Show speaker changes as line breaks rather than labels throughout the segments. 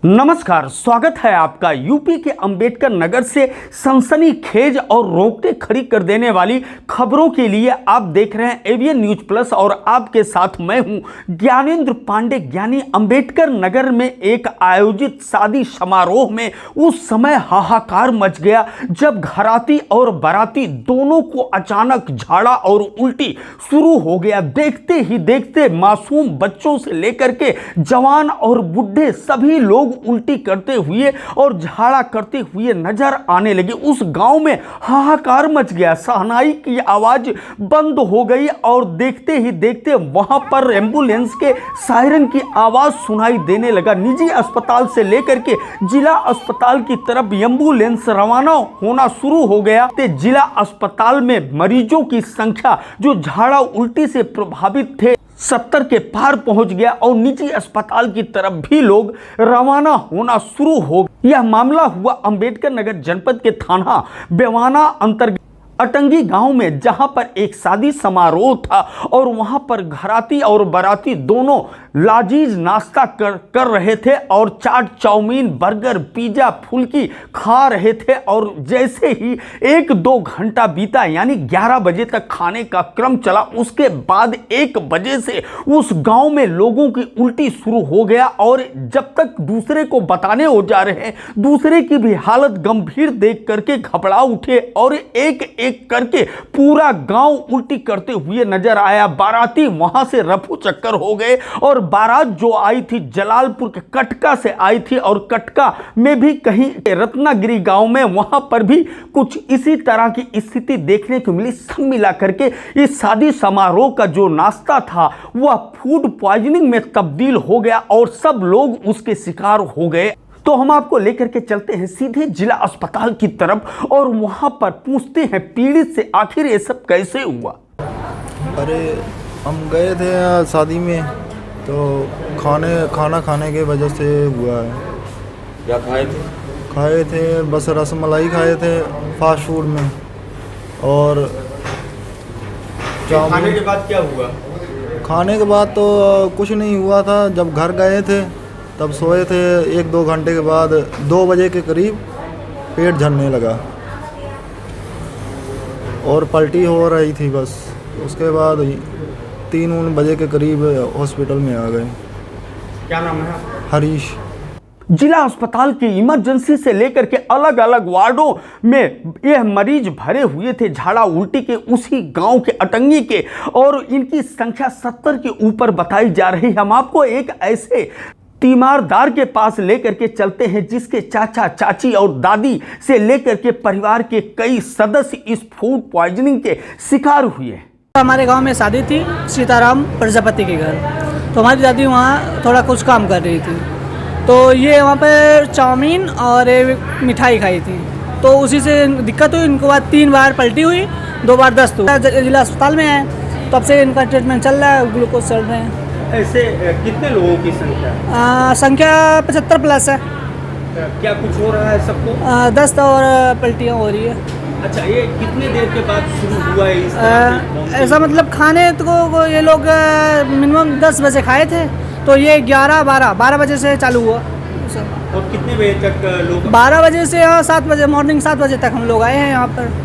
नमस्कार, स्वागत है आपका। यूपी के अंबेडकर नगर से सनसनीखेज और रोंगटे खड़ी कर देने वाली खबरों के लिए आप देख रहे हैं एवीएन न्यूज प्लस और आपके साथ मैं हूं ज्ञानेंद्र पांडे। ज्ञानी अंबेडकर नगर में एक आयोजित शादी समारोह में उस समय हाहाकार मच गया जब घराती और बाराती दोनों को अचानक झाड़ा और उल्टी शुरू हो गया। देखते ही देखते मासूम बच्चों से लेकर के जवान और बुढ़े सभी लोग उल्टी करते हुए और झाड़ा करते हुए नजर आने लगे। उस गांव में हाहाकार मच गया, शहनाई की आवाज बंद हो गई और देखते ही देखते वहां पर एम्बुलेंस के सायरन की आवाज सुनाई देने लगा। निजी अस्पताल से लेकर के जिला अस्पताल की तरफ एम्बुलेंस रवाना होना शुरू हो गया। जिला अस्पताल में मरीजों की संख्या जो झाड़ा उल्टी से प्रभावित थे 70 के पार पहुंच गया और निजी अस्पताल की तरफ भी लोग रवाना होना शुरू हो गए। यह मामला हुआ अंबेडकर नगर जनपद के थाना बेवाना अंतर्गत अटंगी गांव में, जहां पर एक शादी समारोह था और वहां पर घराती और बाराती दोनों लाजीज नाश्ता कर रहे थे और चाट, चाउमीन, बर्गर, पिज्जा, फुल्की खा रहे थे। और जैसे ही 1-2 घंटा बीता यानी 11 बजे तक खाने का क्रम चला, उसके बाद 1 बजे से उस गांव में लोगों की उल्टी शुरू हो गया और जब तक दूसरे को बताने हो जा रहे हैं, दूसरे की भी हालत गंभीर देख करके घबरा उठे और एक करके पूरा गांव उल्टी करते हुए नजर आया। बाराती वहां से रफू चक्कर हो गए और बारात जो आई थी जलालपुर के कटका से आई थी और कटका में भी कहीं रत्नागिरी गांव में, वहां पर भी कुछ इसी तरह की स्थिति देखने को मिली। सब मिला करके इस शादी समारोह का जो नाश्ता था वह फूड पॉइजनिंग में तब्दील हो गया और सब लोग उसके शिकार हो गए। तो हम आपको लेकर के चलते हैं सीधे जिला अस्पताल की तरफ और वहां पर पूछते हैं पीड़ित से आखिर ये सब कैसे हुआ।
अरे हम गए थे शादी में तो खाना खाने के वजह से हुआ है।
क्या खाए
थे बस रसमलाई खाए थे फास्ट फूड में। और
खाने के बाद क्या हुआ?
खाने के बाद तो कुछ नहीं हुआ था। जब घर गए थे तब सोए थे, 1-2 घंटे के बाद 2 बजे के करीब पेट झड़ने लगा और पलटी हो रही थी। बस उसके बाद 3 बजे के करीब हॉस्पिटल में आ गए।
क्या नाम है?
हरीश।
जिला अस्पताल की इमरजेंसी से लेकर के अलग अलग वार्डों में यह मरीज भरे हुए थे झाड़ा उल्टी के, उसी गांव के अटंगी के, और इनकी संख्या 70 के ऊपर बताई जा रही है। हम आपको एक ऐसे तीमारदार के पास लेकर के चलते हैं जिसके चाचा, चाची और दादी से लेकर के परिवार के कई सदस्य इस फूड पॉइजनिंग के शिकार हुए।
हमारे गांव में शादी थी सीताराम प्रजापति के घर, तो हमारी दादी वहाँ थोड़ा कुछ काम कर रही थी, तो ये वहाँ पर चाउमीन और मिठाई खाई थी, तो उसी से दिक्कत हुई। इनको बाद 3 बार पलटी हुई, 2 बार दस्त हुआ। जिला अस्पताल में है, तब से इनका ट्रीटमेंट चल रहा है, ग्लूकोज चल रहे हैं।
ऐसे कितने लोगों की संख्या?
संख्या 75 प्लस है।
क्या कुछ हो रहा है सबको?
दस्त और पलटियाँ हो रही है।
अच्छा, ये कितने देर के बाद शुरू हुआ है इस
ऐसा मतलब खाने को ये लोग मिनिमम 10 बजे खाए थे, तो ये 12 बजे से चालू हुआ।
और कितने बजे तक लोग?
12 बजे से 7 बजे, मॉर्निंग 7 बजे तक हम लोग आए हैं यहाँ पर।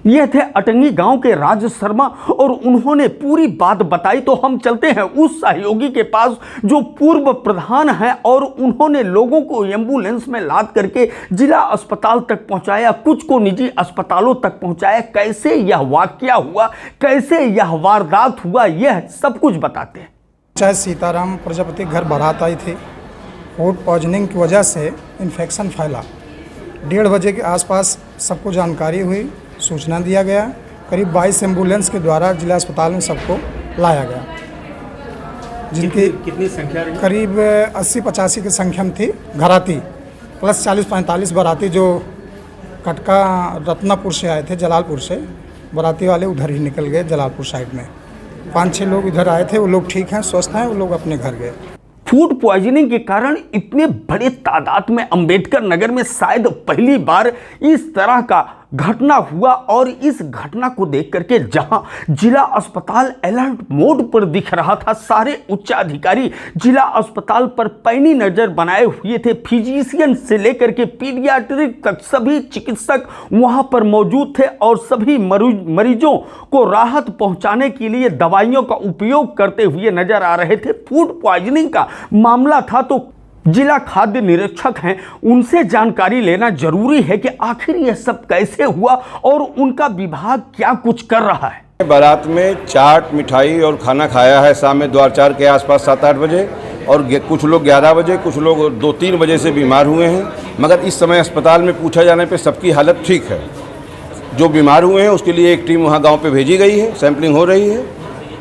ये थे अटंगी गांव के राज शर्मा और उन्होंने पूरी बात बताई। तो हम चलते हैं उस सहयोगी के पास जो पूर्व प्रधान है और उन्होंने लोगों को एम्बुलेंस में लाद करके जिला अस्पताल तक पहुंचाया, कुछ को निजी अस्पतालों तक पहुंचाया। कैसे यह वाकया हुआ, कैसे यह वारदात हुआ, यह सब कुछ बताते हैं।
चाहे सीताराम प्रजापति घर बारात आई थी, फूड पॉइजनिंग की वजह से इन्फेक्शन फैला। 1:30 बजे के आसपास सबको जानकारी हुई, सूचना दिया गया। करीब 22 एम्बुलेंस के द्वारा जिला अस्पताल में सबको लाया गया, जिनकी
कितनी संख्या रही?
करीब 80-85 की संख्या में थी घराती, प्लस 40-45 बाराती जो कटका रत्नापुर से आए थे, जलालपुर से। बाराती वाले उधर ही निकल गए जलालपुर साइड में। 5-6 लोग इधर आए थे, वो लोग ठीक हैं, स्वस्थ हैं, वो लोग अपने घर गए।
फूड पॉइजनिंग के कारण इतने बड़े तादाद में अंबेडकर नगर में शायद पहली बार इस तरह का घटना हुआ और इस घटना को देख करके जहां जिला अस्पताल अलर्ट मोड पर दिख रहा था, सारे उच्च अधिकारी जिला अस्पताल पर पैनी नजर बनाए हुए थे। फिजिशियन से लेकर के पीडियाट्रिक तक सभी चिकित्सक वहां पर मौजूद थे और सभी मरीजों को राहत पहुंचाने के लिए दवाइयों का उपयोग करते हुए नजर आ रहे थे। फूड पॉइजनिंग का मामला था तो जिला खाद्य निरीक्षक हैं, उनसे जानकारी लेना जरूरी है कि आखिर यह सब कैसे हुआ और उनका विभाग क्या कुछ कर रहा है।
बारात में चाट मिठाई और खाना खाया है शाम में द्वार 4 के आसपास 7-8 बजे, और कुछ लोग 11 बजे, कुछ लोग 2-3 बजे से बीमार हुए हैं। मगर इस समय अस्पताल में पूछा जाने पे सबकी हालत ठीक है। जो बीमार हुए हैं उसके लिए एक टीम वहाँ गाँव पे भेजी गई है, सैंपलिंग हो रही है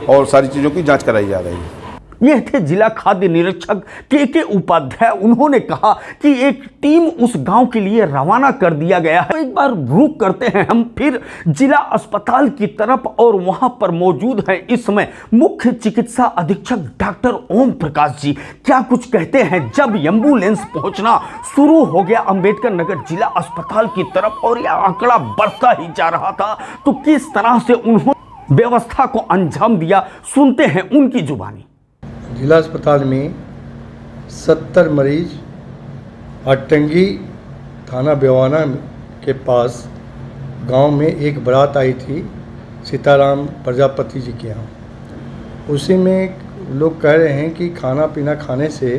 और सारी चीज़ों की जाँच कराई जा रही है।
यह थे जिला खाद्य निरीक्षक के उपाध्याय। उन्होंने कहा कि एक टीम उस गांव के लिए रवाना कर दिया गया है। एक बार रुक करते हैं हम फिर जिला अस्पताल की तरफ और वहां पर मौजूद हैं इस समय मुख्य चिकित्सा अधीक्षक डॉक्टर ओम प्रकाश जी। क्या कुछ कहते हैं जब एम्बुलेंस पहुंचना शुरू हो गया अंबेडकर नगर जिला अस्पताल की तरफ और यह आंकड़ा बढ़ता ही जा रहा था, तो किस तरह से उन्होंने व्यवस्था को अंजाम दिया, सुनते हैं उनकी जुबानी।
जिला अस्पताल में 70 मरीज अटंगी थाना बेवाना के पास गांव में एक बारात आई थी सीताराम प्रजापति जी के यहाँ। उसी में लोग कह रहे हैं कि खाना पीना खाने से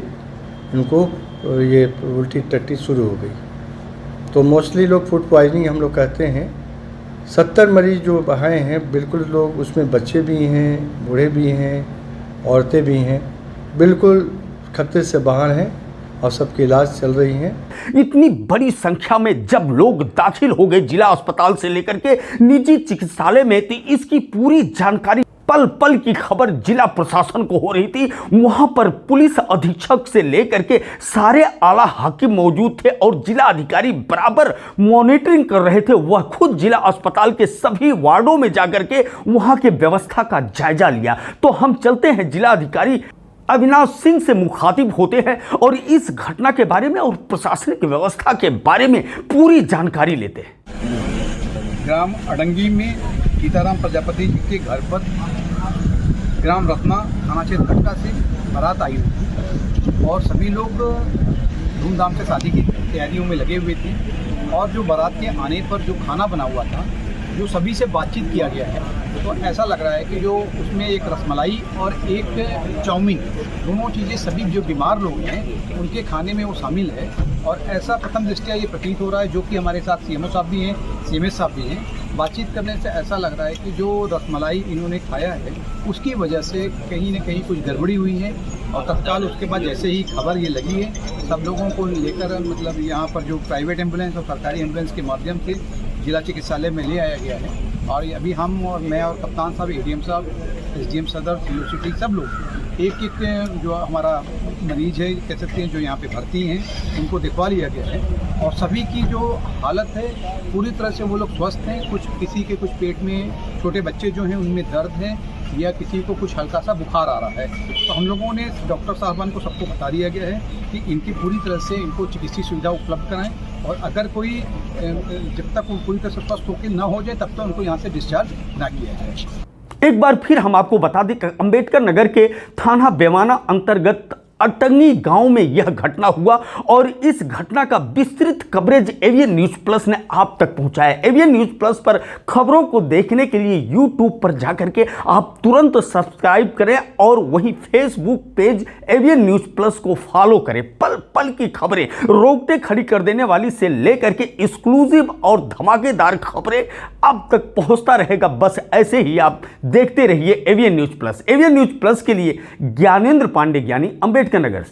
इनको ये उल्टी टट्टी शुरू हो गई। तो मोस्टली लोग फूड पॉइजनिंग हम लोग कहते हैं। 70 मरीज जो आए हैं बिल्कुल लोग उसमें बच्चे भी हैं, बूढ़े भी हैं, औरतें भी हैं, बिल्कुल खतरे से बाहर हैं और सबकी इलाज चल रही हैं।
इतनी बड़ी संख्या में जब लोग दाखिल हो गए जिला अस्पताल से लेकर के निजी चिकित्सालय में, तो इसकी पूरी जानकारी पल पल की खबर जिला प्रशासन को हो रही थी। वहां पर पुलिस अधीक्षक से लेकर के सारे आला हाकिम मौजूद थे और जिला अधिकारी बराबर मॉनिटरिंग कर रहे थे। वह खुद जिला अस्पताल के सभी वार्डों में जाकर के वहां के व्यवस्था का जायजा लिया। तो हम चलते हैं जिला अधिकारी अविनाश सिंह से मुखातिब होते हैं और इस घटना के बारे में और प्रशासनिक व्यवस्था के बारे में पूरी जानकारी लेते हैं।
ग्राम अडंगी में सीताराम प्रजापति जी के घर पर ग्राम रत्ना थाना क्षेत्र कट्टा से बारात आई हुई और सभी लोग धूमधाम से शादी की तैयारियों में लगे हुए थे। और जो बारात के आने पर जो खाना बना हुआ था, जो सभी से बातचीत किया गया है, तो ऐसा लग रहा है कि जो उसमें एक रसमलाई और एक चाउमीन, दोनों चीज़ें सभी जो बीमार लोग हैं उनके खाने में वो शामिल है। और ऐसा प्रथम दृष्टया ये प्रतीत हो रहा है, जो कि हमारे साथ सीएमओ साहब भी हैं, सीएमएस साहब भी हैं, बातचीत करने से ऐसा लग रहा है कि जो रसमलाई इन्होंने खाया है उसकी वजह से कहीं ना कहीं कुछ गड़बड़ी हुई है। और तत्काल उसके बाद जैसे ही खबर ये लगी है, सब लोगों को लेकर मतलब यहाँ पर जो प्राइवेट एम्बुलेंस और सरकारी एम्बुलेंस के माध्यम से जिला चिकित्सालय में ले आया गया है। और अभी हम और मैं और कप्तान साहब, एडीएम साहब, एसडीएम सदर, सीओ सब लोग एक एक जो हमारा मरीज है कह सकते हैं जो यहाँ पे भर्ती हैं उनको दिखवा लिया गया है। और सभी की जो हालत है पूरी तरह से वो लोग स्वस्थ हैं। कुछ किसी के कुछ पेट में, छोटे बच्चे जो हैं उनमें दर्द है या किसी को कुछ हल्का सा बुखार आ रहा है। तो हम लोगों ने डॉक्टर साहबान को सबको बता दिया गया है कि इनकी पूरी तरह से इनको चिकित्सीय सुविधा उपलब्ध कराएं और अगर कोई जब तक वो पूरी तरह से स्वस्थ होकर न हो जाए तब तक उनको यहाँ से डिस्चार्ज ना किया जाए।
एक बार फिर हम आपको बता दें कि अंबेडकर नगर के थाना बेवाना अंतर्गत अटंगी गांव में यह घटना हुआ और इस घटना का विस्तृत कवरेज एवीएन न्यूज प्लस ने आप तक पहुंचाया। एवीएन न्यूज प्लस पर खबरों को देखने के लिए यूट्यूब पर जाकर के आप तुरंत सब्सक्राइब करें और वहीं Facebook page AVN news plus को फॉलो करें। पल पल की खबरें, रोकते खड़ी कर देने वाली से लेकर के एक्सक्लूसिव और धमाकेदार खबरें आप तक पहुंचता रहेगा। बस ऐसे ही आप देखते रहिए AVN news plus. AVN news plus के लिए ज्ञानेंद्र पांडे, ज्ञानी, अंबेडकर नगर।